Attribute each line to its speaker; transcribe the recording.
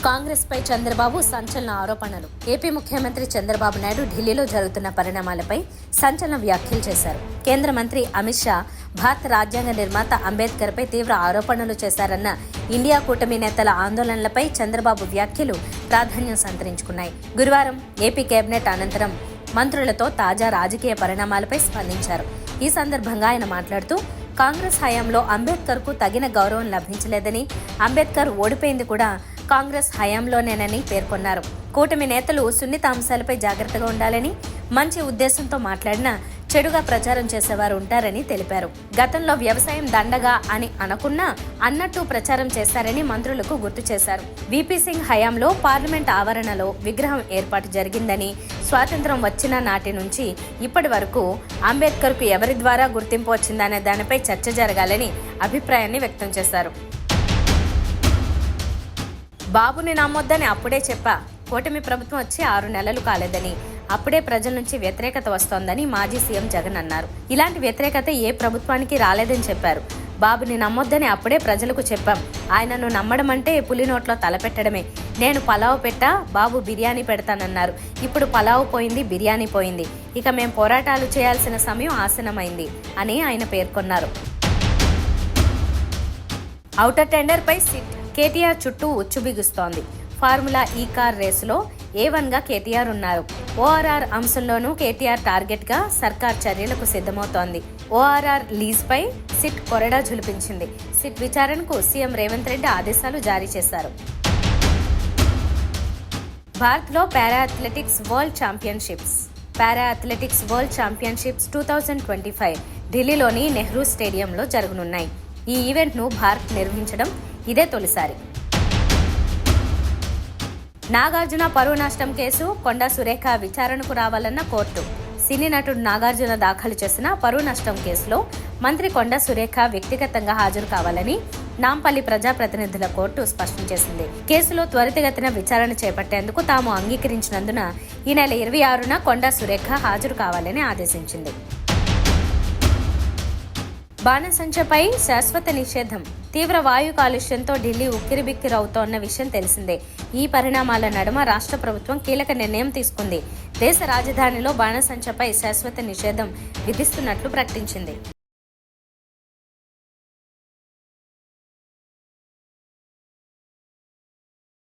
Speaker 1: కాంగ్రెస్ పై చంద్రబాబు సంచలన ఆరోపణలు. ఏపీ ముఖ్యమంత్రి చంద్రబాబు నాయుడు ఢిల్లీలో జరుగుతున్న పరిణామాలపై సంచలన వ్యాఖ్యలు చేశారు. కేంద్ర మంత్రి అమిత్ షా భారత రాజ్యాంగ నిర్మాత అంబేద్కర్ పై తీవ్ర ఆరోపణలు చేశారన్న ఇండియా కూటమి నేతల ఆందోళనలపై చంద్రబాబు వ్యాఖ్యలు ప్రాధాన్యం సంతరించుకున్నాయి. గురువారం ఏపీ కేబినెట్ అనంతరం మంత్రులతో తాజా రాజకీయ పరిణామాలపై స్పందించారు. ఈ సందర్భంగా ఆయన మాట్లాడుతూ కాంగ్రెస్ హయాంలో అంబేద్కర్కు తగిన గౌరవం లభించలేదని, అంబేద్కర్ ఓడిపోయింది కూడా కాంగ్రెస్ హయాంలోనేనని పేర్కొన్నారు. కూటమి నేతలు సున్నిత అంశాలపై జాగ్రత్తగా ఉండాలని, మంచి ఉద్దేశంతో మాట్లాడినా చెడుగా ప్రచారం చేసేవారు ఉంటారని తెలిపారు. గతంలో వ్యవసాయం దండగా అని అనుకున్నా అన్నట్టు ప్రచారం చేశారని మంత్రులకు గుర్తు చేశారు. వీపీ సింగ్ హయాంలో పార్లమెంట్ ఆవరణలో విగ్రహం ఏర్పాటు జరిగిందని, స్వాతంత్రం వచ్చిన నాటి నుంచి ఇప్పటి వరకు అంబేద్కర్కు ఎవరి ద్వారా గుర్తింపు వచ్చిందనే దానిపై చర్చ జరగాలని అభిప్రాయాన్ని వ్యక్తం చేశారు. బాబుని నమ్మొద్దని అప్పుడే చెప్పా. కూటమి ప్రభుత్వం వచ్చి 6 నెలలు కాలేదని, అప్పుడే ప్రజల నుంచి వ్యతిరేకత వస్తోందని మాజీ సీఎం జగన్ అన్నారు. ఇలాంటి వ్యతిరేకత ఏ ప్రభుత్వానికి రాలేదని చెప్పారు. బాబుని నమ్మొద్దని అప్పుడే ప్రజలకు చెప్పాం. ఆయనను నమ్మడం అంటే పులి నోట్లో తలపెట్టడమే. నేను పలావు పెట్టా, బాబు బిర్యానీ పెడతానన్నారు. ఇప్పుడు పలావు పోయింది, బిర్యానీ పోయింది. ఇక మేం పోరాటాలు చేయాల్సిన సమయం ఆసనమైంది అని ఆయన పేర్కొన్నారు. ఔటర్ టెండర్ పై సిట్ కేటీఆర్ చుట్టూ ఉచ్చు బిగుస్తోంది. ఫార్ములా ఈ కార్ రేసులో A1గా కేటీఆర్ ఉన్నారు. ఓఆర్ఆర్ అంశంలోనూ కేటీఆర్ టార్గెట్గా సర్కార్ చర్యలకు సిద్ధమవుతోంది. ఓఆర్ఆర్ లీజ్పై సిట్ కొరడా ఝులిపించింది. సిట్ విచారణకు సీఎం రేవంత్ రెడ్డి ఆదేశాలు జారీ చేశారు. భారత్లో పారా అథ్లెటిక్స్ వరల్డ్ ఛాంపియన్షిప్స్ 2025 ఢిల్లీలోని నెహ్రూ స్టేడియంలో జరగనున్నాయి. ఈ ఈవెంట్ను భారత్ నిర్వహించడం ఇదే తొలిసారి. నాగార్జున పరువు నష్టం కేసు కొండా సురేఖ విచారణకు రావాలన్న కోర్టు. సినీ నటుడు నాగార్జున దాఖలు చేసిన పరువు నష్టం కేసులో మంత్రి కొండా సురేఖ వ్యక్తిగతంగా హాజరు కావాలని నాంపల్లి ప్రజాప్రతినిధుల కోర్టు స్పష్టం చేసింది. కేసులో త్వరితగతిన విచారణ చేపట్టేందుకు తాము అంగీకరించినందున ఈ నెల 26న కొండా సురేఖ హాజరు కావాలని ఆదేశించింది. బాణసంచపై శాశ్వత నిషేధం. తీవ్ర వాయు కాలుష్యంతో ఢిల్లీ ఉక్కిరిబిక్కిరవుతోన్న విషయం తెలిసిందే. ఈ పరిణామాల నడుమ రాష్ట్ర ప్రభుత్వం కీలక నిర్ణయం తీసుకుంది. దేశ రాజధానిలో బాణసంచపై శాశ్వత నిషేధం విధిస్తున్నట్లు ప్రకటించింది.